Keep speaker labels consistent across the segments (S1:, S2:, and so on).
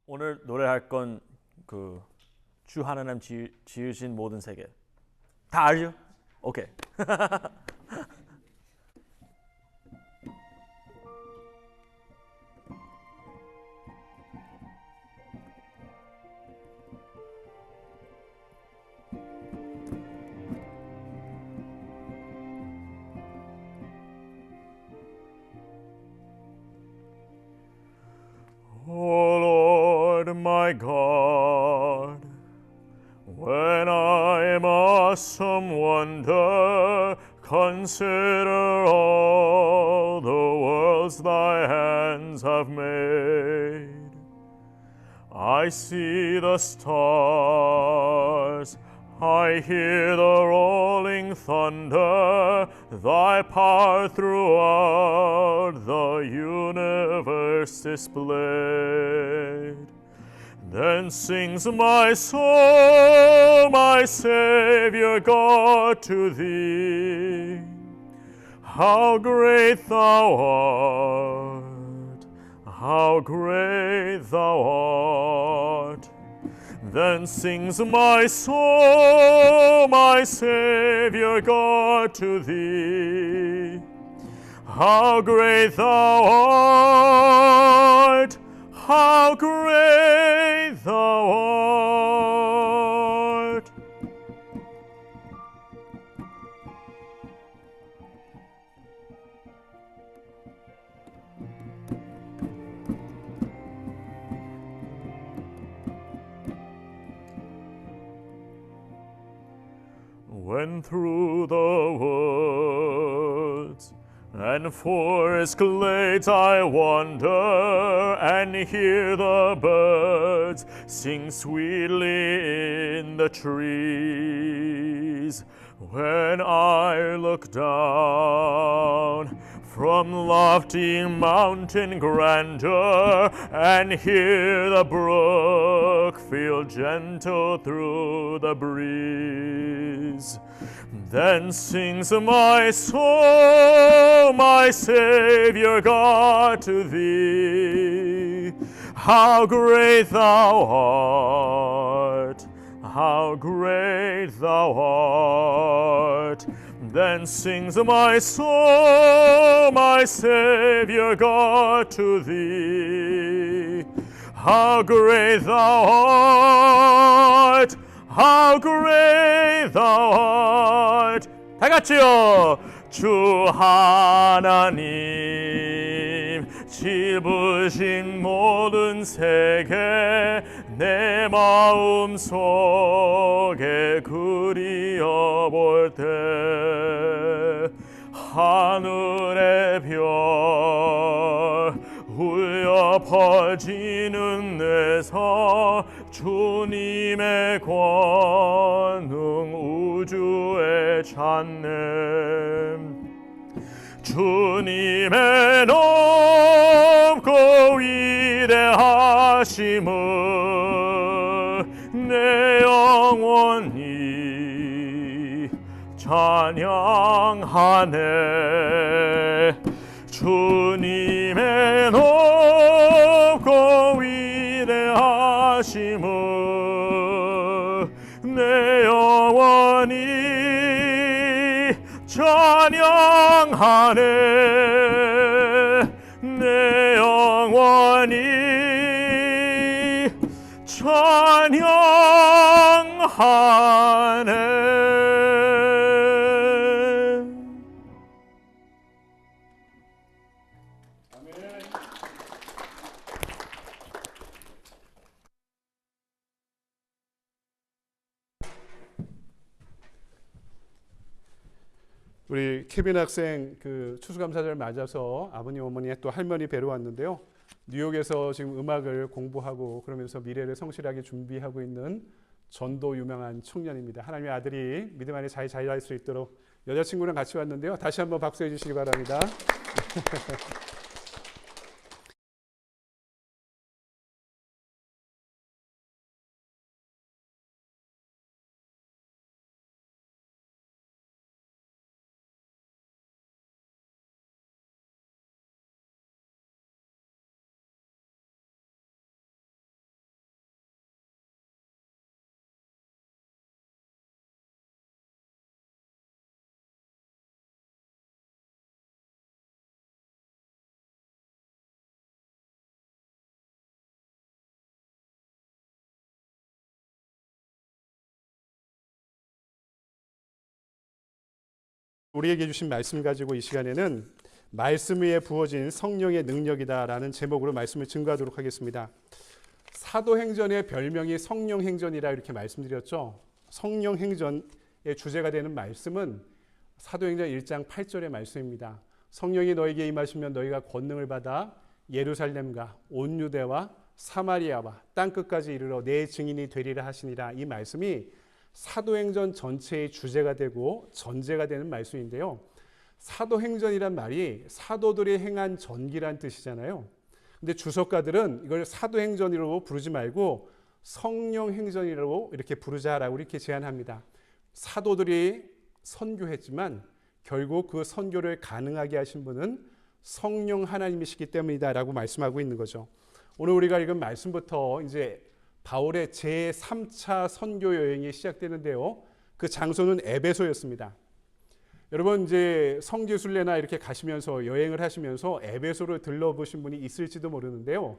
S1: 오늘 노래할 건 그 주 하나님 지으신 모든 세계 다 알죠? 오케이. O Lord my God, when I in awesome wonder consider all the worlds thy hands have made, I see the stars, I hear the rolling thunder, thy power throughout the universe displayed. Then sings my soul, my Savior God, to thee. How great thou art, how great thou art. Then sings my soul, my Savior God, to thee. How great thou art, how great thou art. When through the woods and forest glades I wander and hear the birds sing sweetly in the trees, when I look down from lofty mountain grandeur and hear the brook feel gentle through the breeze, then sings my soul, my Savior God, to thee. How great thou art, how great thou art. Then sings my soul, my Savior God, to thee. How great thou art, how great thou art. 다 같이요. 주 하나님 지으신 모든 세계 내 마음 속에 그리어볼 때 하늘의 별 울려 퍼지는 데서 주님의 권능 우주에 찾네. 주님의 높고 위대하심을 내 영혼이 찬양하네. 주님의 높고 위대하심을 내 영혼이 찬양하네. 내 영혼이 찬양하네.
S2: 우리 케빈 학생 그 추수감사절 맞아서 아버님 어머니 또 할머니 뵈러 왔는데요. 뉴욕에서 지금 음악을 공부하고 그러면서 미래를 성실하게 준비하고 있는 전도 유명한 청년입니다. 하나님의 아들이 믿음 안에 잘 자랄 수 있도록 여자친구랑 같이 왔는데요. 다시 한번 박수해 주시기 바랍니다. 우리에게 주신 말씀 가지고 이 시간에는 말씀 위에 부어진 성령의 능력이다라는 제목으로 말씀을 증거하도록 하겠습니다. 사도행전의 별명이 성령행전이라 이렇게 말씀드렸죠. 성령행전의 주제가 되는 말씀은 사도행전 1장 8절의 말씀입니다. 성령이 너에게 임하시면 너희가 권능을 받아 예루살렘과 온 유대와 사마리아와 땅끝까지 이르러 내 증인이 되리라 하시니라. 이 말씀이 사도행전 전체의 주제가 되고 전제가 되는 말씀인데요. 사도행전이란 말이 사도들이 행한 전기란 뜻이잖아요. 근데 주석가들은 이걸 사도행전이라고 부르지 말고 성령행전이라고 이렇게 부르자라고 이렇게 제안합니다. 사도들이 선교했지만 결국 그 선교를 가능하게 하신 분은 성령 하나님이시기 때문이다라고 말씀하고 있는 거죠. 오늘 우리가 읽은 말씀부터 이제 바울의 제3차 선교 여행이 시작되는데요. 그 장소는 에베소였습니다. 여러분 이제 성지순례나 이렇게 가시면서 여행을 하시면서 에베소를 들러보신 분이 있을지도 모르는데요.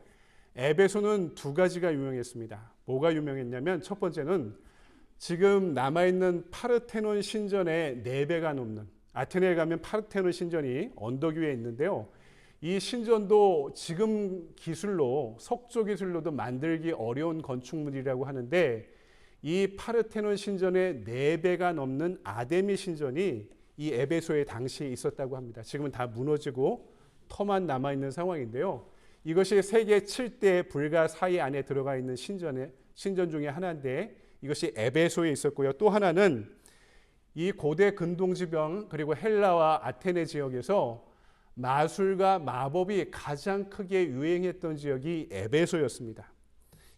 S2: 에베소는 두 가지가 유명했습니다. 뭐가 유명했냐면 첫 번째는 지금 남아있는 파르테논 신전의 4배가 넘는, 아테네에 가면 파르테논 신전이 언덕 위에 있는데요. 이 신전도 지금 기술로, 석조 기술로도 만들기 어려운 건축물이라고 하는데 이 파르테논 신전의 4배가 넘는 아데미 신전이 이 에베소에 당시에 있었다고 합니다. 지금은 다 무너지고 터만 남아있는 상황인데요. 이것이 세계 7대 불가사의 안에 들어가 있는 신전 중에 하나인데 이것이 에베소에 있었고요. 또 하나는 이 고대 근동지방 그리고 헬라와 아테네 지역에서 마술과 마법이 가장 크게 유행했던 지역이 에베소였습니다.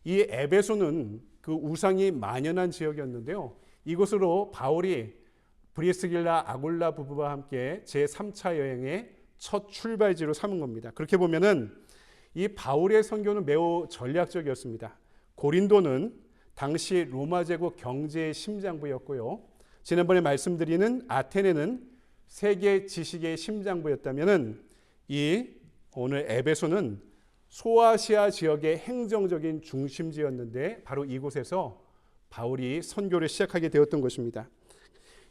S2: 이 에베소는 그 우상이 만연한 지역이었는데요. 이곳으로 바울이 브리스길라 아굴라 부부와 함께 제3차 여행의 첫 출발지로 삼은 겁니다. 그렇게 보면은 이 바울의 선교는 매우 전략적이었습니다. 고린도는 당시 로마 제국 경제의 심장부였고요. 지난번에 말씀드리는 아테네는 세계 지식의 심장부였다면은 이 오늘 에베소는 소아시아 지역의 행정적인 중심지였는데 바로 이곳에서 바울이 선교를 시작하게 되었던 것입니다.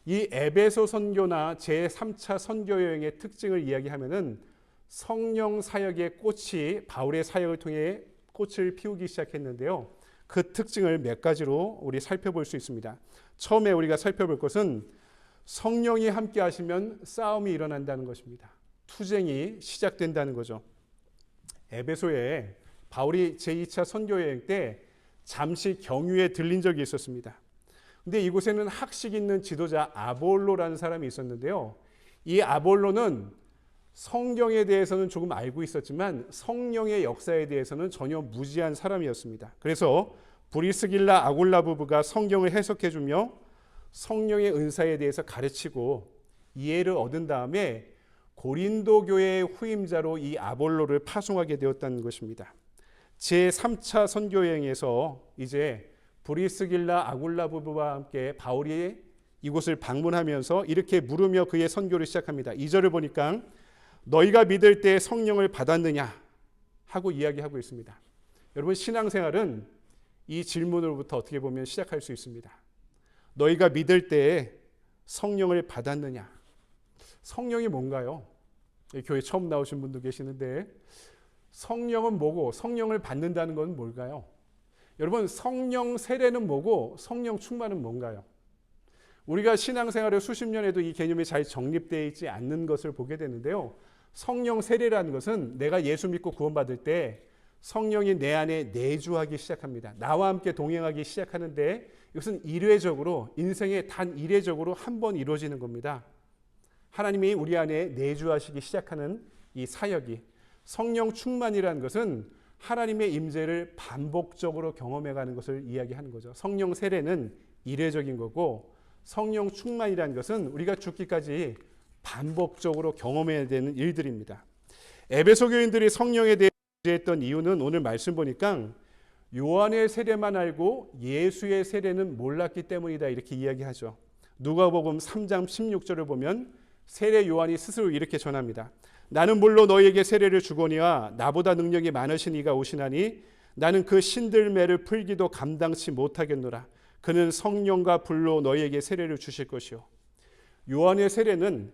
S2: 이 에베소 선교나 제3차 선교 여행의 특징을 이야기하면은 성령 사역의 꽃이 바울의 사역을 통해 꽃을 피우기 시작했는데요. 그 특징을 몇 가지로 우리 살펴볼 수 있습니다. 처음에 우리가 살펴볼 것은 성령이 함께 하시면 싸움이 일어난다는 것입니다. 투쟁이 시작된다는 거죠. 에베소에 바울이 제2차 선교 여행 때 잠시 경유에 들린 적이 있었습니다. 근데 이곳에는 학식 있는 지도자 아볼로라는 사람이 있었는데요. 이 아볼로는 성경에 대해서는 조금 알고 있었지만 성령의 역사에 대해서는 전혀 무지한 사람이었습니다. 그래서 브리스길라 아굴라 부부가 성경을 해석해주며 성령의 은사에 대해서 가르치고 이해를 얻은 다음에 고린도 교회의 후임자로 이 아볼로를 파송하게 되었다는 것입니다. 제3차 선교 여행에서 이제 브리스길라 아굴라 부부와 함께 바울이 이곳을 방문하면서 이렇게 물으며 그의 선교를 시작합니다. 2절을 보니까 너희가 믿을 때 성령을 받았느냐 하고 이야기하고 있습니다. 여러분 신앙생활은 이 질문으로부터 어떻게 보면 시작할 수 있습니다. 너희가 믿을 때 성령을 받았느냐? 성령이 뭔가요? 교회 처음 나오신 분도 계시는데 성령은 뭐고 성령을 받는다는 건 뭘까요? 여러분 성령 세례는 뭐고 성령 충만은 뭔가요? 우리가 신앙생활을 수십 년에도 이 개념이 잘 정립되어 있지 않는 것을 보게 되는데요. 성령 세례라는 것은 내가 예수 믿고 구원받을 때 성령이 내 안에 내주하기 시작합니다. 나와 함께 동행하기 시작하는데 이것은 일회적으로 인생의 단 일회적으로 한 번 이루어지는 겁니다. 하나님이 우리 안에 내주하시기 시작하는 이 사역이 성령 충만이라는 것은 하나님의 임재를 반복적으로 경험해가는 것을 이야기하는 거죠. 성령 세례는 일회적인 거고 성령 충만이라는 것은 우리가 죽기까지 반복적으로 경험해야 되는 일들입니다. 에베소 교인들이 성령에 대해 문제했던 이유는 오늘 말씀 보니까 요한의 세례만 알고 예수의 세례는 몰랐기 때문이다 이렇게 이야기하죠. 누가복음 3장 16절을 보면 세례 요한이 스스로 이렇게 전합니다. 나는 물로 너희에게 세례를 주거니와 나보다 능력이 많으신 이가 오시나니 나는 그 신들매를 풀기도 감당치 못하겠노라. 그는 성령과 불로 너희에게 세례를 주실 것이요. 요한의 세례는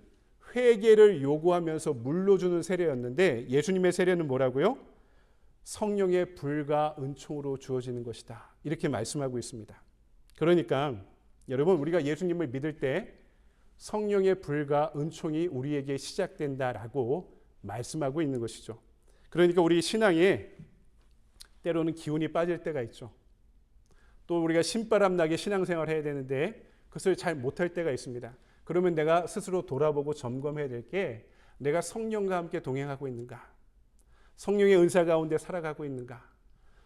S2: 회개를 요구하면서 물러주는 세례였는데 예수님의 세례는 뭐라고요? 성령의 불과 은총으로 주어지는 것이다. 이렇게 말씀하고 있습니다. 그러니까 여러분 우리가 예수님을 믿을 때 성령의 불과 은총이 우리에게 시작된다라고 말씀하고 있는 것이죠. 그러니까 우리 신앙에 때로는 기운이 빠질 때가 있죠. 또 우리가 신바람 나게 신앙생활을 해야 되는데 그것을 잘 못할 때가 있습니다. 그러면 내가 스스로 돌아보고 점검해야 될 게 내가 성령과 함께 동행하고 있는가? 성령의 은사 가운데 살아가고 있는가?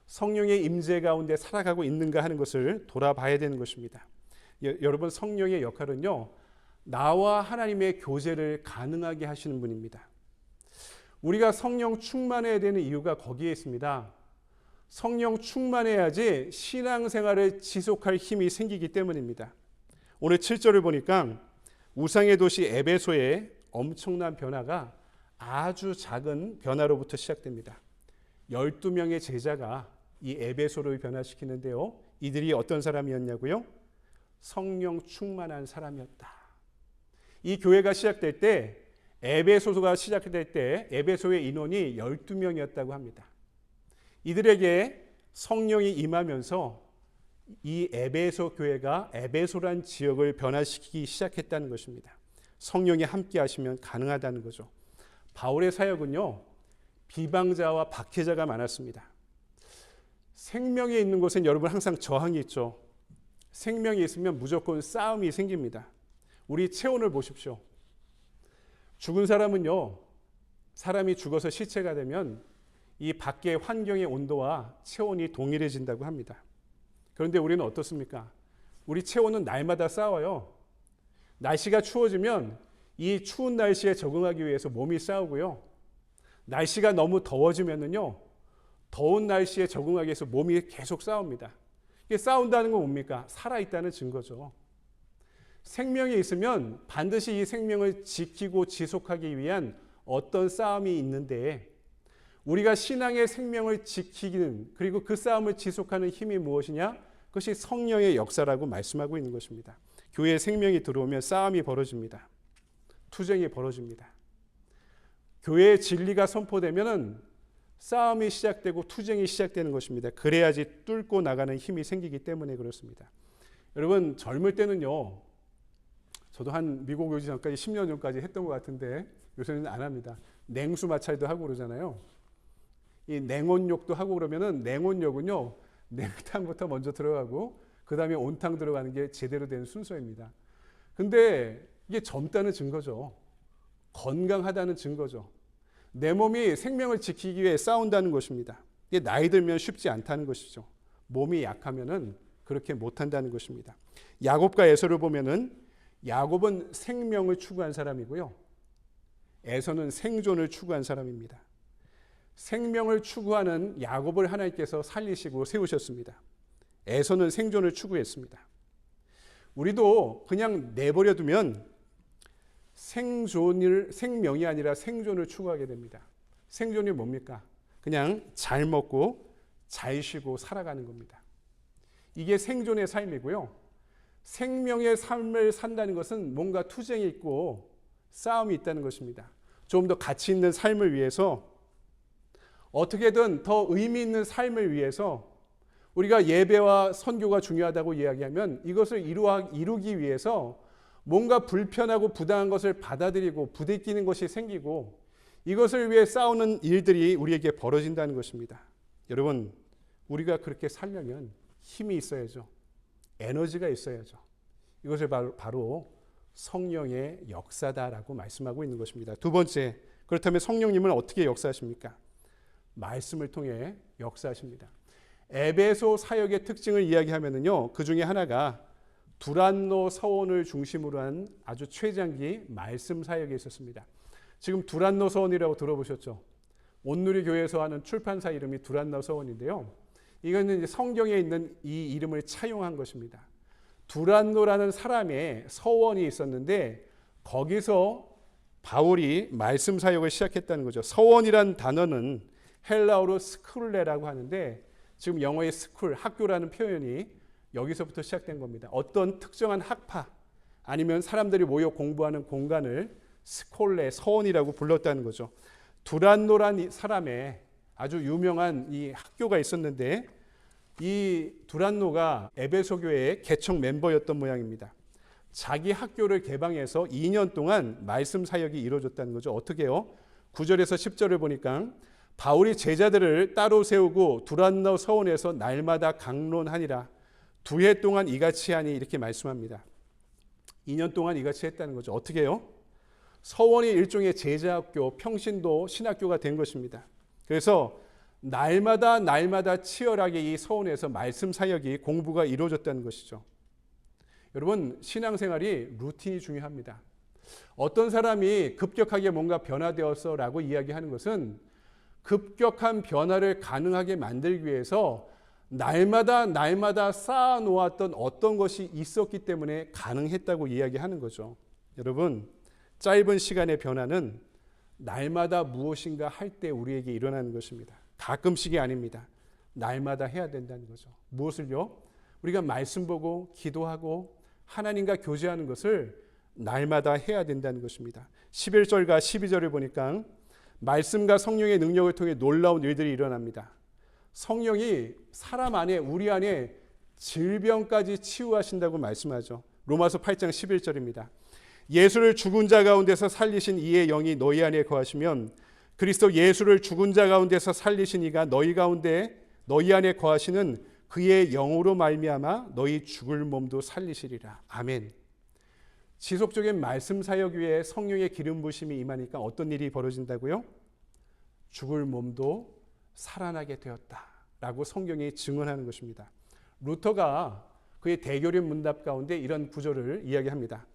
S2: 성령의 임재 가운데 살아가고 있는가 하는 것을 돌아봐야 되는 것입니다. 여러분 성령의 역할은요. 나와 하나님의 교제를 가능하게 하시는 분입니다. 우리가 성령 충만해야 되는 이유가 거기에 있습니다. 성령 충만해야지 신앙생활을 지속할 힘이 생기기 때문입니다. 오늘 7절을 보니까 우상의 도시 에베소의 엄청난 변화가 아주 작은 변화로부터 시작됩니다. 12명의 제자가 이 에베소를 변화시키는데요. 이들이 어떤 사람이었냐고요? 성령 충만한 사람이었다. 이 교회가 시작될 때 에베소가 시작될 때 에베소의 인원이 12명이었다고 합니다. 이들에게 성령이 임하면서 이 에베소 교회가 에베소란 지역을 변화시키기 시작했다는 것입니다. 성령이 함께 하시면 가능하다는 거죠. 바울의 사역은요. 비방자와 박해자가 많았습니다. 생명이 있는 곳엔 여러분 항상 저항이 있죠. 생명이 있으면 무조건 싸움이 생깁니다. 우리 체온을 보십시오. 죽은 사람은요. 사람이 죽어서 시체가 되면 이 밖의 환경의 온도와 체온이 동일해진다고 합니다. 그런데 우리는 어떻습니까? 우리 체온은 날마다 싸워요. 날씨가 추워지면 이 추운 날씨에 적응하기 위해서 몸이 싸우고요. 날씨가 너무 더워지면은요. 더운 날씨에 적응하기 위해서 몸이 계속 싸웁니다. 이게 싸운다는 건 뭡니까? 살아있다는 증거죠. 생명이 있으면 반드시 이 생명을 지키고 지속하기 위한 어떤 싸움이 있는데 우리가 신앙의 생명을 지키는 그리고 그 싸움을 지속하는 힘이 무엇이냐? 그것이 성령의 역사라고 말씀하고 있는 것입니다. 교회에 생명이 들어오면 싸움이 벌어집니다. 투쟁이 벌어집니다. 교회의 진리가 선포되면 싸움이 시작되고 투쟁이 시작되는 것입니다. 그래야지 뚫고 나가는 힘이 생기기 때문에 그렇습니다. 여러분 젊을 때는요. 저도 한 미국 오기 전까지 10년 전까지 했던 것 같은데 요새는 안 합니다. 냉수 마찰도 하고 그러잖아요. 이 냉온욕도 하고 그러면은 냉온욕은요. 냉탕부터 먼저 들어가고 그 다음에 온탕 들어가는 게 제대로 된 순서입니다. 근데 이게 젊다는 증거죠. 건강하다는 증거죠. 내 몸이 생명을 지키기 위해 싸운다는 것입니다. 이게 나이 들면 쉽지 않다는 것이죠. 몸이 약하면은 그렇게 못한다는 것입니다. 야곱과 에서를 보면은 야곱은 생명을 추구한 사람이고요. 에서는 생존을 추구한 사람입니다. 생명을 추구하는 야곱을 하나님께서 살리시고 세우셨습니다. 에서는 생존을 추구했습니다. 우리도 그냥 내버려 두면 생명이 아니라 생존을 추구하게 됩니다. 생존이 뭡니까? 그냥 잘 먹고 잘 쉬고 살아가는 겁니다. 이게 생존의 삶이고요. 생명의 삶을 산다는 것은 뭔가 투쟁이 있고 싸움이 있다는 것입니다. 좀 더 가치 있는 삶을 위해서 어떻게든 더 의미 있는 삶을 위해서 우리가 예배와 선교가 중요하다고 이야기하면 이것을 이루기 위해서 뭔가 불편하고 부당한 것을 받아들이고 부대끼는 것이 생기고 이것을 위해 싸우는 일들이 우리에게 벌어진다는 것입니다. 여러분 우리가 그렇게 살려면 힘이 있어야죠. 에너지가 있어야죠. 이것을 바로 성령의 역사다라고 말씀하고 있는 것입니다. 두 번째, 그렇다면 성령님은 어떻게 역사하십니까? 말씀을 통해 역사하십니다. 에베소 사역의 특징을 이야기하면은요, 그 중에 하나가 두란노 서원을 중심으로 한 아주 최장기 말씀 사역이 있었습니다. 지금 두란노 서원이라고 들어보셨죠? 온누리 교회에서 하는 출판사 이름이 두란노 서원인데요. 이거는 성경에 있는 이 이름을 차용한 것입니다. 두란노라는 사람의 서원이 있었는데 거기서 바울이 말씀 사역을 시작했다는 거죠. 서원이란 단어는 헬라어로 스쿨레라고 하는데 지금 영어의 스쿨, 학교라는 표현이 여기서부터 시작된 겁니다. 어떤 특정한 학파 아니면 사람들이 모여 공부하는 공간을 스콜레, 서원이라고 불렀다는 거죠. 두란노란 사람의 아주 유명한 이 학교가 있었는데 이 두란노가 에베소 교회의 개척 멤버였던 모양입니다. 자기 학교를 개방해서 2년 동안 말씀 사역이 이루어졌다는 거죠. 어떻게요? 9절에서 10절을 보니까 바울이 제자들을 따로 세우고 두란노 서원에서 날마다 강론하니라. 2해 동안 이같이 하니 이렇게 말씀합니다. 2년 동안 이같이 했다는 거죠. 어떻게 해요? 서원이 일종의 제자학교, 평신도 신학교가 된 것입니다. 그래서 날마다 치열하게 이 서원에서 말씀 사역이 공부가 이루어졌다는 것이죠. 여러분, 신앙생활이 루틴이 중요합니다. 어떤 사람이 급격하게 뭔가 변화되었어라고 이야기하는 것은 급격한 변화를 가능하게 만들기 위해서 날마다 쌓아놓았던 어떤 것이 있었기 때문에 가능했다고 이야기하는 거죠. 여러분, 짧은 시간의 변화는 날마다 무엇인가 할 때 우리에게 일어나는 것입니다. 가끔씩이 아닙니다. 날마다 해야 된다는 거죠. 무엇을요? 우리가 말씀 보고 기도하고 하나님과 교제하는 것을 날마다 해야 된다는 것입니다. 11절과 12절을 보니까 말씀과 성령의 능력을 통해 놀라운 일들이 일어납니다. 성령이 사람 안에, 우리 안에 질병까지 치유하신다고 말씀하죠. 로마서 8장 11절입니다. 예수를 죽은 자 가운데서 살리신 이의 영이 너희 안에 거하시면 그리스도 예수를 죽은 자 가운데서 살리신 이가 너희 안에 거하시는 그의 영으로 말미암아 너희 죽을 몸도 살리시리라. 아멘. 지속적인 말씀 사역 위에 성령의 기름 부심이 임하니까 어떤 일이 벌어진다고요? 죽을 몸도 살아나게 되었다라고 성경이 증언하는 것입니다. 루터가 그의 대교련 문답 가운데 이런 구절을 이야기합니다.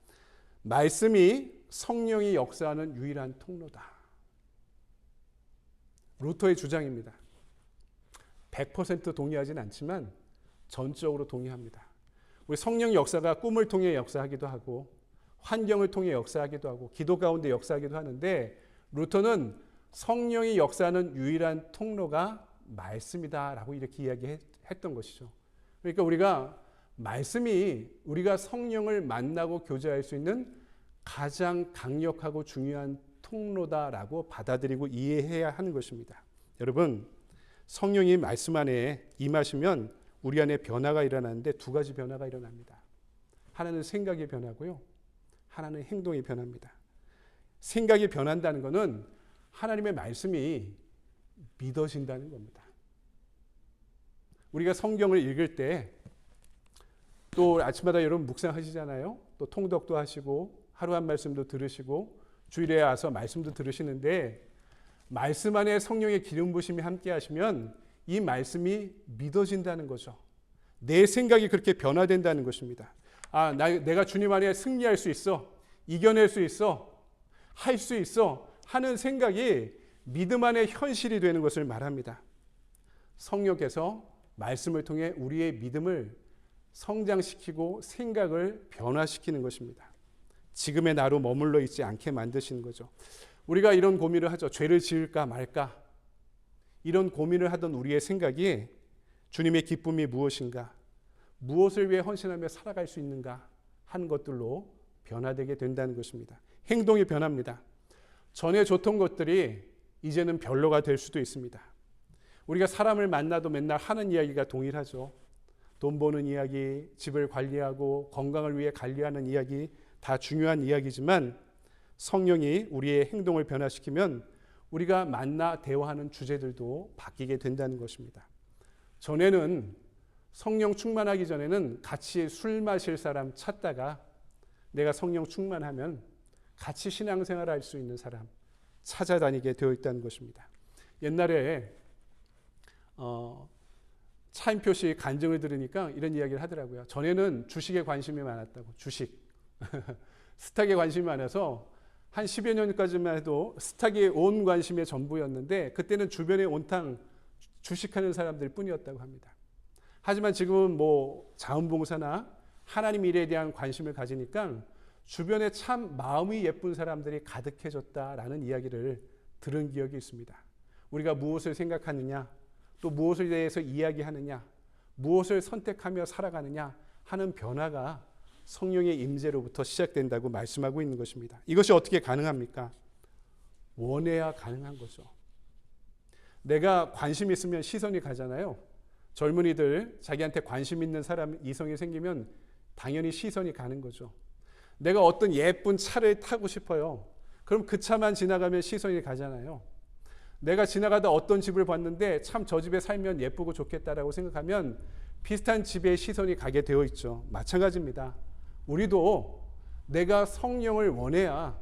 S2: 말씀이 성령이 역사하는 유일한 통로다. 루터의 주장입니다. 100% 동의하진 않지만 전적으로 동의합니다. 우리 성령 역사가 꿈을 통해 역사하기도 하고 환경을 통해 역사하기도 하고 기도 가운데 역사하기도 하는데 루터는 성령이 역사하는 유일한 통로가 말씀이다라고 이렇게 이야기했던 것이죠. 그러니까 우리가 성령을 만나고 교제할 수 있는 가장 강력하고 중요한 통로다라고 받아들이고 이해해야 하는 것입니다. 여러분, 성령이 말씀 안에 임하시면 우리 안에 변화가 일어나는데 두 가지 변화가 일어납니다. 하나는 생각의 변화고요. 하나는 행동의 변화입니다. 생각이 변한다는 것은 하나님의 말씀이 믿어진다는 겁니다. 우리가 성경을 읽을 때 또 아침마다 여러분 묵상하시잖아요. 또 통독도 하시고 하루 한 말씀도 들으시고 주일에 와서 말씀도 들으시는데 말씀 안에 성령의 기름 부심이 함께 하시면 이 말씀이 믿어진다는 거죠. 내 생각이 그렇게 변화된다는 것입니다. 내가 주님 안에 승리할 수 있어. 이겨낼 수 있어. 할 수 있어. 하는 생각이 믿음 안에 현실이 되는 것을 말합니다. 성령께서 말씀을 통해 우리의 믿음을 성장시키고 생각을 변화시키는 것입니다. 지금의 나로 머물러 있지 않게 만드시는 거죠. 우리가 이런 고민을 하죠. 죄를 지을까 말까. 이런 고민을 하던 우리의 생각이 주님의 기쁨이 무엇인가, 무엇을 위해 헌신하며 살아갈 수 있는가 하는 것들로 변화되게 된다는 것입니다. 행동이 변합니다. 전에 좋던 것들이 이제는 별로가 될 수도 있습니다. 우리가 사람을 만나도 맨날 하는 이야기가 동일하죠. 돈 버는 이야기, 집을 관리하고 건강을 위해 관리하는 이야기, 다 중요한 이야기지만 성령이 우리의 행동을 변화시키면 우리가 만나 대화하는 주제들도 바뀌게 된다는 것입니다. 전에는 성령 충만하기 전에는 같이 술 마실 사람 찾다가 내가 성령 충만하면 같이 신앙생활을 할 수 있는 사람 찾아다니게 되어 있다는 것입니다. 옛날에 차인표씨 간증을 들으니까 이런 이야기를 하더라고요. 전에는 주식에 관심이 많았다고. 주식. 스탁에 관심이 많아서 한 10여 년까지만 해도 스탁이 온 관심의 전부였는데 그때는 주변에 온탕 주식하는 사람들 뿐이었다고 합니다. 하지만 지금은 자원봉사나 하나님 일에 대한 관심을 가지니까 주변에 참 마음이 예쁜 사람들이 가득해졌다라는 이야기를 들은 기억이 있습니다. 우리가 무엇을 생각하느냐, 또 무엇에 대해서 이야기하느냐, 무엇을 선택하며 살아가느냐 하는 변화가 성령의 임재로부터 시작된다고 말씀하고 있는 것입니다. 이것이 어떻게 가능합니까? 원해야 가능한 거죠. 내가 관심 있으면 시선이 가잖아요. 젊은이들 자기한테 관심 있는 사람 이성이 생기면 당연히 시선이 가는 거죠. 내가 어떤 예쁜 차를 타고 싶어요. 그럼 그 차만 지나가면 시선이 가잖아요. 내가 지나가다 어떤 집을 봤는데 참 저 집에 살면 예쁘고 좋겠다라고 생각하면 비슷한 집에 시선이 가게 되어 있죠. 마찬가지입니다. 우리도 내가 성령을 원해야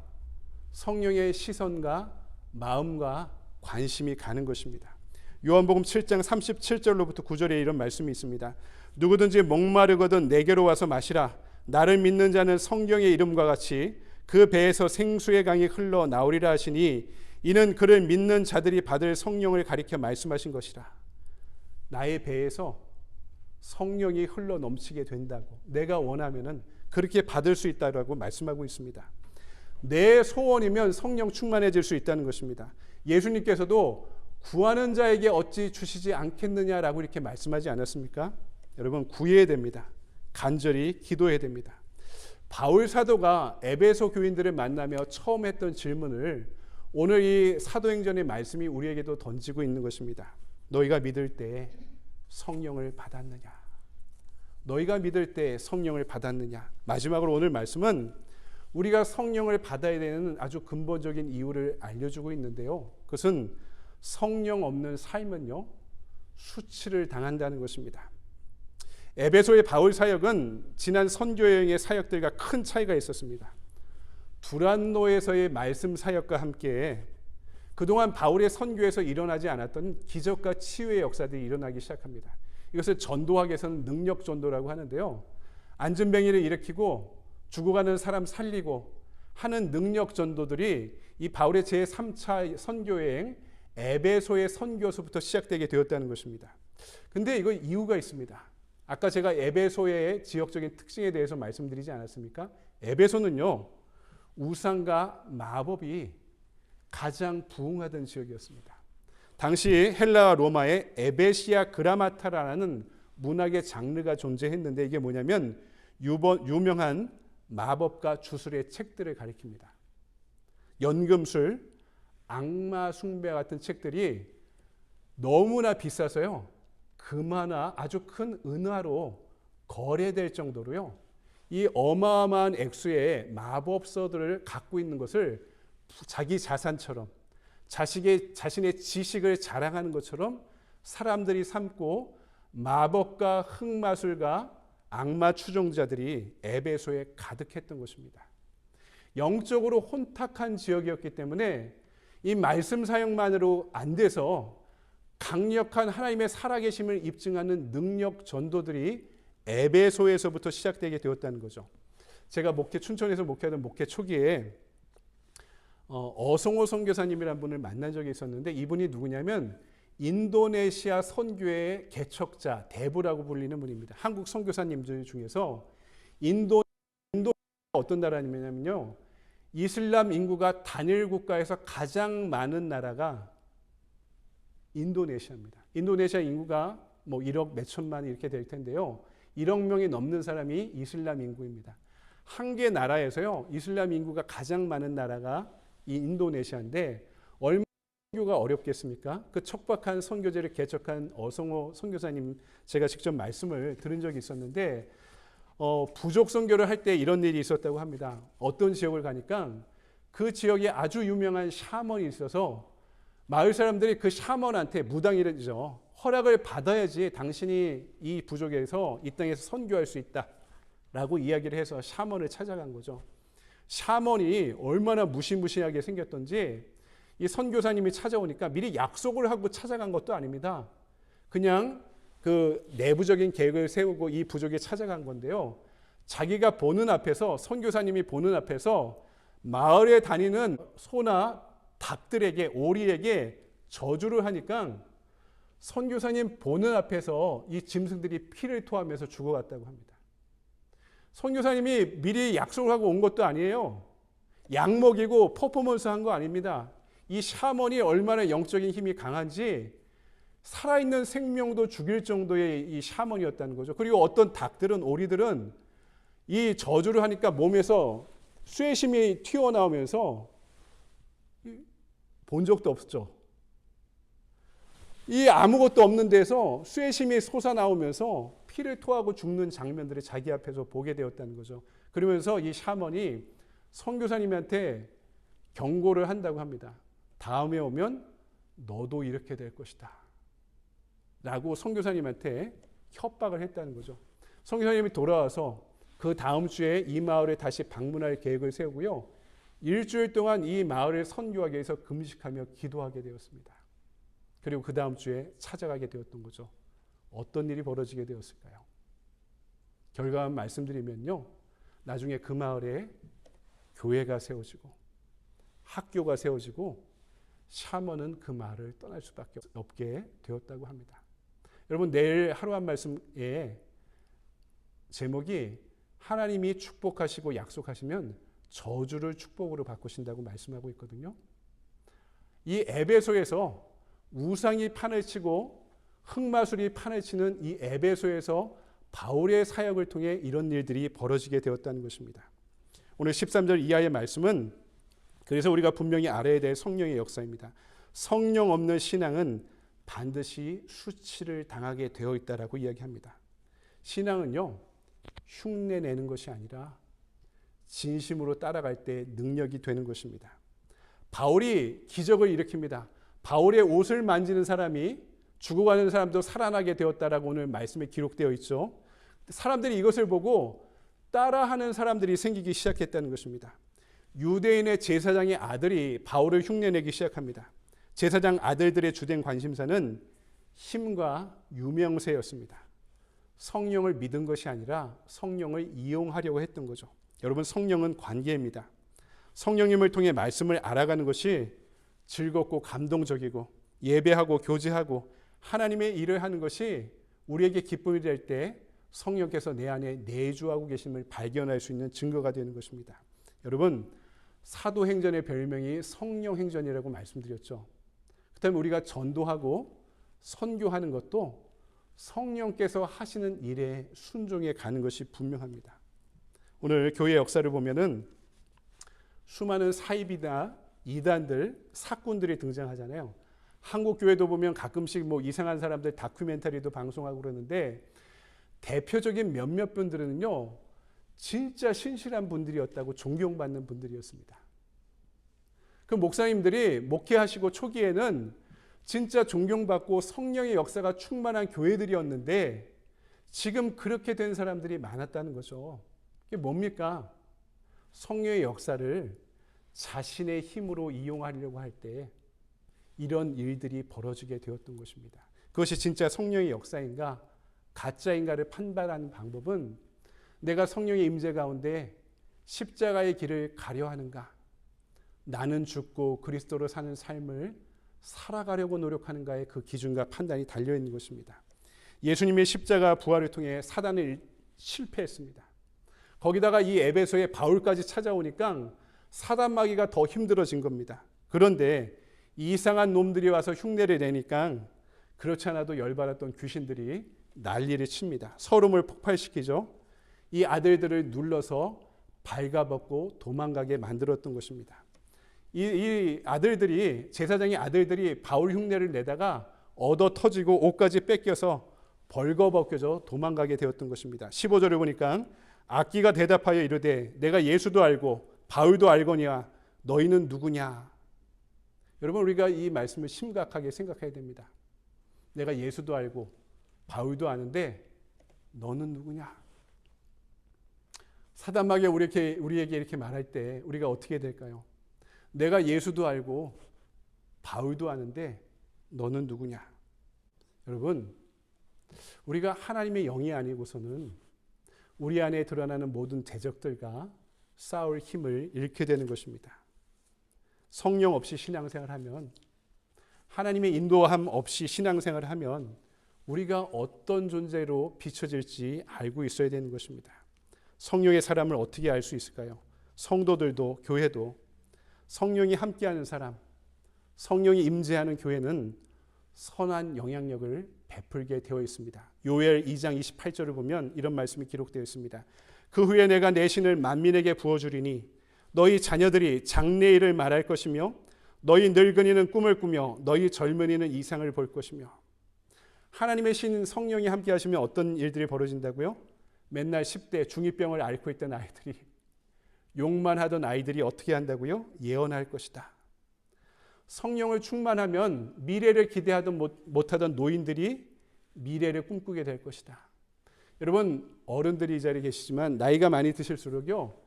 S2: 성령의 시선과 마음과 관심이 가는 것입니다. 요한복음 7장 37절로부터 9절에 이런 말씀이 있습니다. 누구든지 목마르거든 내게로 와서 마시라. 나를 믿는 자는 성경의 이름과 같이 그 배에서 생수의 강이 흘러 나오리라 하시니 이는 그를 믿는 자들이 받을 성령을 가리켜 말씀하신 것이라. 나의 배에서 성령이 흘러 넘치게 된다고 내가 원하면은 그렇게 받을 수 있다라고 말씀하고 있습니다. 내 소원이면 성령 충만해질 수 있다는 것입니다. 예수님께서도 구하는 자에게 어찌 주시지 않겠느냐라고 이렇게 말씀하지 않았습니까? 여러분 구해야 됩니다. 간절히 기도해야 됩니다. 바울 사도가 에베소 교인들을 만나며 처음 했던 질문을 오늘 이 사도행전의 말씀이 우리에게도 던지고 있는 것입니다. 너희가 믿을 때 성령을 받았느냐? 너희가 믿을 때 성령을 받았느냐? 마지막으로 오늘 말씀은 우리가 성령을 받아야 되는 아주 근본적인 이유를 알려주고 있는데요. 그것은 성령 없는 삶은요, 수치를 당한다는 것입니다. 에베소의 바울 사역은 지난 선교 여행의 사역들과 큰 차이가 있었습니다. 두란노에서의 말씀 사역과 함께 그동안 바울의 선교에서 일어나지 않았던 기적과 치유의 역사들이 일어나기 시작합니다. 이것을 전도학에서는 능력 전도라고 하는데요. 안진뱅이를 일으키고 죽어가는 사람 살리고 하는 능력 전도들이 이 바울의 제3차 선교여행 에베소의 선교서부터 시작되게 되었다는 것입니다. 근데 이거 이유가 있습니다. 아까 제가 에베소의 지역적인 특징에 대해서 말씀드리지 않았습니까? 에베소는요, 우상과 마법이 가장 부흥하던 지역이었습니다. 당시 헬라와 로마에 에베시아 그라마타라는 문학의 장르가 존재했는데 이게 뭐냐면 유명한 마법과 주술의 책들을 가리킵니다. 연금술, 악마 숭배 같은 책들이 너무나 비싸서요. 금화나 아주 큰 은화로 거래될 정도로요. 이 어마어마한 액수의 마법서들을 갖고 있는 것을 자기 자산처럼 자신의 지식을 자랑하는 것처럼 사람들이 삼고 마법과 흑마술과 악마 추종자들이 에베소에 가득했던 것입니다. 영적으로 혼탁한 지역이었기 때문에 이 말씀 사역만으로 안 돼서 강력한 하나님의 살아계심을 입증하는 능력 전도들이 에베소에서부터 시작되게 되었다는 거죠. 제가 춘천에서 목회하던 목회 초기에 어성호 선교사님이라는 분을 만난 적이 있었는데 이분이 누구냐면 인도네시아 선교의 개척자, 대부라고 불리는 분입니다. 한국 선교사님들 중에서 인도가 어떤 나라냐면요, 이슬람 인구가 단일 국가에서 가장 많은 나라가 인도네시아입니다. 인도네시아 인구가 뭐 1억 몇천만 이렇게 될 텐데요. 1억 명이 넘는 사람이 이슬람 인구입니다. 한 개 나라에서요, 이슬람 인구가 가장 많은 나라가 이 인도네시아인데 얼마나 선교가 어렵겠습니까? 그 척박한 선교제를 개척한 어성호 선교사님 제가 직접 말씀을 들은 적이 있었는데 부족 선교를 할 때 이런 일이 있었다고 합니다. 어떤 지역을 가니까 그 지역에 아주 유명한 샤먼이 있어서 마을 사람들이 그 샤먼한테 무당이죠. 허락을 받아야지 당신이 이 부족에서 이 땅에서 선교할 수 있다라고 이야기를 해서 샤먼을 찾아간 거죠. 샤먼이 얼마나 무시무시하게 생겼던지 이 선교사님이 찾아오니까 미리 약속을 하고 찾아간 것도 아닙니다. 그냥 그 내부적인 계획을 세우고 이 부족에 찾아간 건데요. 자기가 보는 앞에서, 선교사님이 보는 앞에서 마을에 다니는 소나 닭들에게, 오리에게 저주를 하니까 선교사님 보는 앞에서 이 짐승들이 피를 토하면서 죽어갔다고 합니다. 선교사님이 미리 약속을 하고 온 것도 아니에요. 약 먹이고 퍼포먼스 한 거 아닙니다. 이 샤먼이 얼마나 영적인 힘이 강한지 살아있는 생명도 죽일 정도의 이 샤먼이었다는 거죠. 그리고 어떤 닭들은, 오리들은 이 저주를 하니까 몸에서 쇠심이 튀어나오면서 본 적도 없었죠. 이 아무것도 없는 데서 쇠심이 솟아나오면서 피를 토하고 죽는 장면들을 자기 앞에서 보게 되었다는 거죠. 그러면서 이 샤먼이 선교사님한테 경고를 한다고 합니다. 다음에 오면 너도 이렇게 될 것이다 라고 선교사님한테 협박을 했다는 거죠. 선교사님이 돌아와서 그 다음 주에 이 마을에 다시 방문할 계획을 세우고요. 일주일 동안 이 마을을 선교하기 위해서 금식하며 기도하게 되었습니다. 그리고 그 다음 주에 찾아가게 되었던 거죠. 어떤 일이 벌어지게 되었을까요? 결과만 말씀드리면요. 나중에 그 마을에 교회가 세워지고 학교가 세워지고 샤먼은 그 마을을 떠날 수밖에 없게 되었다고 합니다. 여러분 내일 하루 한 말씀의 제목이 하나님이 축복하시고 약속하시면 저주를 축복으로 바꾸신다고 말씀하고 있거든요. 이 에베소에서 우상이 판을 치고 흑마술이 판을 치는 이 에베소에서 바울의 사역을 통해 이런 일들이 벌어지게 되었다는 것입니다. 오늘 13절 이하의 말씀은 그래서 우리가 분명히 알아야 될 성령의 역사입니다. 성령 없는 신앙은 반드시 수치를 당하게 되어 있다라고 이야기합니다. 신앙은요, 흉내 내는 것이 아니라 진심으로 따라갈 때 능력이 되는 것입니다. 바울이 기적을 일으킵니다. 바울의 옷을 만지는 사람이 죽어가는 사람도 살아나게 되었다라고 오늘 말씀에 기록되어 있죠. 사람들이 이것을 보고 따라하는 사람들이 생기기 시작했다는 것입니다. 유대인의 제사장의 아들이 바울을 흉내내기 시작합니다. 제사장 아들들의 주된 관심사는 힘과 유명세였습니다. 성령을 믿은 것이 아니라 성령을 이용하려고 했던 거죠. 여러분 성령은 관계입니다. 성령님을 통해 말씀을 알아가는 것이 즐겁고 감동적이고 예배하고 교제하고 하나님의 일을 하는 것이 우리에게 기쁨이 될 때 성령께서 내 안에 내주하고 계심을 발견할 수 있는 증거가 되는 것입니다. 여러분 사도행전의 별명이 성령행전이라고 말씀드렸죠. 그다음에 우리가 전도하고 선교하는 것도 성령께서 하시는 일에 순종해 가는 것이 분명합니다. 오늘 교회 역사를 보면은 수많은 사입이나 이단들, 사꾼들이 등장하잖아요. 한국 교회도 보면 가끔씩 뭐 이상한 사람들 다큐멘터리도 방송하고 그러는데 대표적인 몇몇 분들은요, 진짜 신실한 분들이었다고 존경받는 분들이었습니다. 그 목사님들이 목회하시고 초기에는 진짜 존경받고 성령의 역사가 충만한 교회들이었는데 지금 그렇게 된 사람들이 많았다는 거죠. 이게 뭡니까? 성령의 역사를 자신의 힘으로 이용하려고 할 때 이런 일들이 벌어지게 되었던 것입니다. 그것이 진짜 성령의 역사인가 가짜인가를 판단하는 방법은 내가 성령의 임재 가운데 십자가의 길을 가려 하는가, 나는 죽고 그리스도로 사는 삶을 살아가려고 노력하는가의 그 기준과 판단이 달려있는 것입니다. 예수님의 십자가 부활을 통해 사단을 실패했습니다. 거기다가 이 에베소에 바울까지 찾아오니까 사단 마귀가 더 힘들어진 겁니다. 그런데 이상한 놈들이 와서 흉내를 내니까 그렇지 않아도 열받았던 귀신들이 난리를 칩니다. 서름을 폭발시키죠. 이 아들들을 눌러서 발가벗고 도망가게 만들었던 것입니다. 이 아들들이, 제사장의 아들들이 바울 흉내를 내다가 얻어 터지고 옷까지 뺏겨서 벌거벗겨져 도망가게 되었던 것입니다. 15절을 보니까 악기가 대답하여 이르되 내가 예수도 알고 바울도 알거니와 너희는 누구냐. 여러분 우리가 이 말씀을 심각하게 생각해야 됩니다. 내가 예수도 알고 바울도 아는데 너는 누구냐. 사단마귀가 우리에게 이렇게 말할 때 우리가 어떻게 될까요? 내가 예수도 알고 바울도 아는데 너는 누구냐. 여러분 우리가 하나님의 영이 아니고서는 우리 안에 드러나는 모든 대적들과 싸울 힘을 잃게 되는 것입니다. 성령 없이 신앙생활하면, 하나님의 인도함 없이 신앙생활을 하면 우리가 어떤 존재로 비춰질지 알고 있어야 되는 것입니다. 성령의 사람을 어떻게 알 수 있을까요? 성도들도 교회도 성령이 함께하는 사람, 성령이 임재하는 교회는 선한 영향력을 베풀게 되어 있습니다. 요엘 2장 28절을 보면 이런 말씀이 기록되어 있습니다. 그 후에 내가 내 신을 만민에게 부어주리니 너희 자녀들이 장래일을 말할 것이며 너희 늙은이는 꿈을 꾸며 너희 젊은이는 이상을 볼 것이며. 하나님의 신 성령이 함께 하시면 어떤 일들이 벌어진다고요? 맨날 10대 중이병을 앓고 있던 아이들이, 욕만 하던 아이들이 어떻게 한다고요? 예언할 것이다. 성령을 충만하면 미래를 기대하던 못하던 노인들이 미래를 꿈꾸게 될 것이다. 여러분, 어른들이 이 자리에 계시지만 나이가 많이 드실수록요,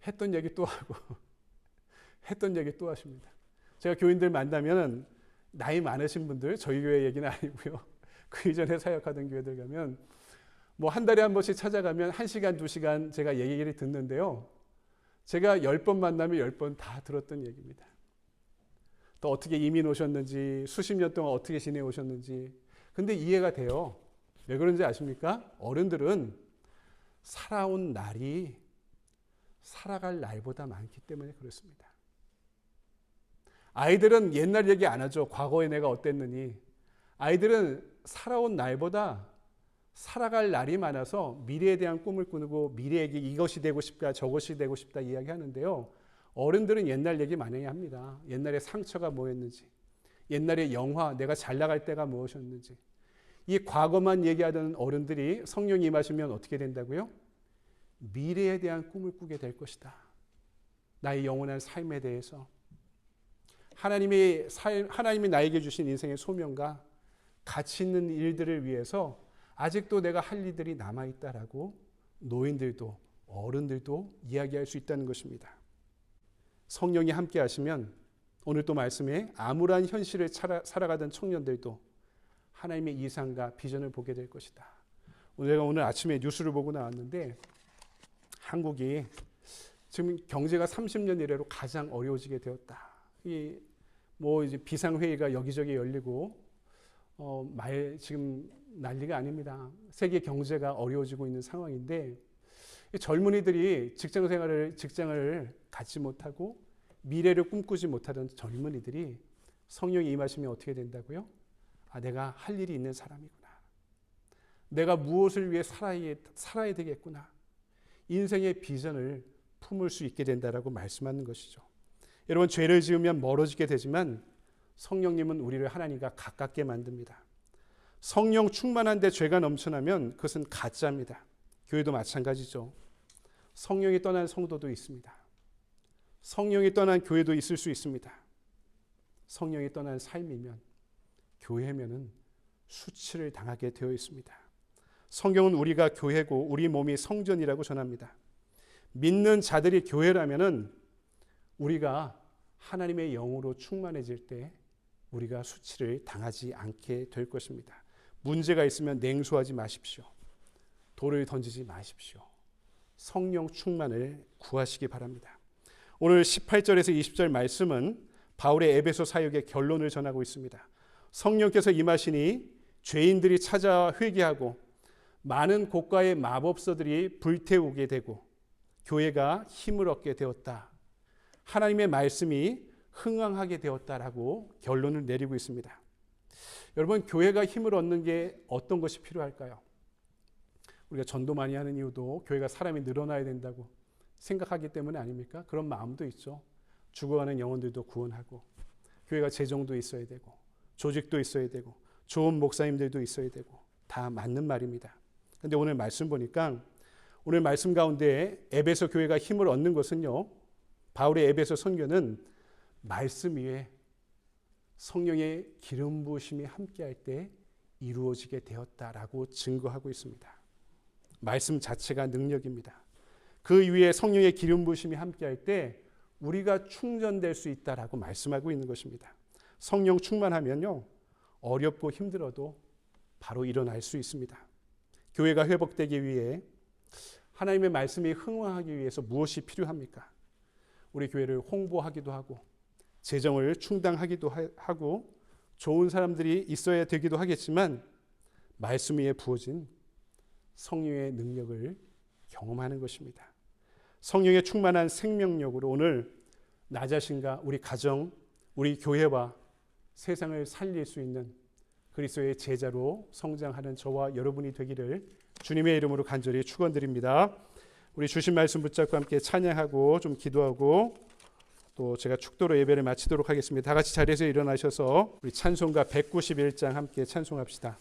S2: 했던 얘기 또 하고 했던 얘기 또 하십니다. 제가 교인들 만나면 나이 많으신 분들, 저희 교회 얘기는 아니고요, 그 이전에 사역하던 교회들 가면 뭐 한 달에 한 번씩 찾아가면 1시간, 2시간 제가 얘기를 듣는데요, 제가 10번 만나면 10번 다 들었던 얘기입니다. 또 어떻게 이민 오셨는지, 수십 년 동안 어떻게 지내오셨는지. 근데 이해가 돼요. 왜 그런지 아십니까? 어른들은 살아온 날이 살아갈 날보다 많기 때문에 그렇습니다. 아이들은 옛날 얘기 안 하죠. 과거에 내가 어땠느니. 아이들은 살아온 날보다 살아갈 날이 많아서 미래에 대한 꿈을 꾸고 미래에게 이것이 되고 싶다, 저것이 되고 싶다 이야기하는데요. 어른들은 옛날 얘기 많이 합니다. 옛날에 상처가 뭐였는지, 옛날에 영화, 내가 잘 나갈 때가 무엇이었는지. 이 과거만 얘기하던 어른들이 성령이 임하시면 어떻게 된다고요? 미래에 대한 꿈을 꾸게 될 것이다. 나의 영원한 삶에 대해서. 하나님이 나에게 주신 인생의 소명과 가치 있는 일들을 위해서 아직도 내가 할 일들이 남아있다라고 노인들도 어른들도 이야기할 수 있다는 것입니다. 성령이 함께 하시면 오늘 또 말씀에 암울한 현실을 살아가던 청년들도 하나님의 이상과 비전을 보게 될 것이다. 제가 오늘 아침에 뉴스를 보고 나왔는데 한국이 지금 경제가 30년 이래로 가장 어려워지게 되었다. 이제 비상회의가 여기저기 열리고 지금 난리가 아닙니다. 세계 경제가 어려워지고 있는 상황인데 젊은이들이 직장을 갖지 못하고 미래를 꿈꾸지 못하던 젊은이들이 성령이 임하시면 어떻게 된다고요? 내가 할 일이 있는 사람이구나. 내가 무엇을 위해 살아야 되겠구나. 인생의 비전을 품을 수 있게 된다라고 말씀하는 것이죠. 여러분, 죄를 지으면 멀어지게 되지만 성령님은 우리를 하나님과 가깝게 만듭니다. 성령 충만한데 죄가 넘쳐나면 그것은 가짜입니다. 교회도 마찬가지죠. 성령이 떠난 성도도 있습니다. 성령이 떠난 교회도 있을 수 있습니다. 성령이 떠난 삶이면, 교회면은 수치를 당하게 되어 있습니다. 성경은 우리가 교회고 우리 몸이 성전이라고 전합니다. 믿는 자들이 교회라면은 우리가 하나님의 영으로 충만해질 때 우리가 수치를 당하지 않게 될 것입니다. 문제가 있으면 냉소하지 마십시오. 돌을 던지지 마십시오. 성령 충만을 구하시기 바랍니다. 오늘 18절에서 20절 말씀은 바울의 에베소 사역의 결론을 전하고 있습니다. 성령께서 임하시니 죄인들이 찾아 회개하고 많은 고가의 마법서들이 불태우게 되고 교회가 힘을 얻게 되었다. 하나님의 말씀이 흥왕하게 되었다라고 결론을 내리고 있습니다. 여러분, 교회가 힘을 얻는 게 어떤 것이 필요할까요? 우리가 전도 많이 하는 이유도 교회가 사람이 늘어나야 된다고 생각하기 때문에 아닙니까? 그런 마음도 있죠. 죽어가는 영혼들도 구원하고, 교회가 재정도 있어야 되고, 조직도 있어야 되고, 좋은 목사님들도 있어야 되고, 다 맞는 말입니다. 근데 오늘 말씀 보니까, 오늘 말씀 가운데 에베소 교회가 힘을 얻는 것은요, 바울의 에베소 선교는 말씀 위에 성령의 기름 부으심이 함께할 때 이루어지게 되었다라고 증거하고 있습니다. 말씀 자체가 능력입니다. 그 위에 성령의 기름 부으심이 함께할 때 우리가 충전될 수 있다라고 말씀하고 있는 것입니다. 성령 충만하면요, 어렵고 힘들어도 바로 일어날 수 있습니다. 교회가 회복되기 위해 하나님의 말씀이 흥왕하기 위해서 무엇이 필요합니까? 우리 교회를 홍보하기도 하고 재정을 충당하기도 하고 좋은 사람들이 있어야 되기도 하겠지만 말씀 위에 부어진 성령의 능력을 경험하는 것입니다. 성령의 충만한 생명력으로 오늘 나 자신과 우리 가정, 우리 교회와 세상을 살릴 수 있는 그리스도의 제자로 성장하는 저와 여러분이 되기를 주님의 이름으로 간절히 축원드립니다. 우리 주신 말씀 붙잡고 함께 찬양하고 좀 기도하고 또 제가 축도로 예배를 마치도록 하겠습니다. 다 같이 자리에서 일어나셔서 우리 찬송가 191장 함께 찬송합시다.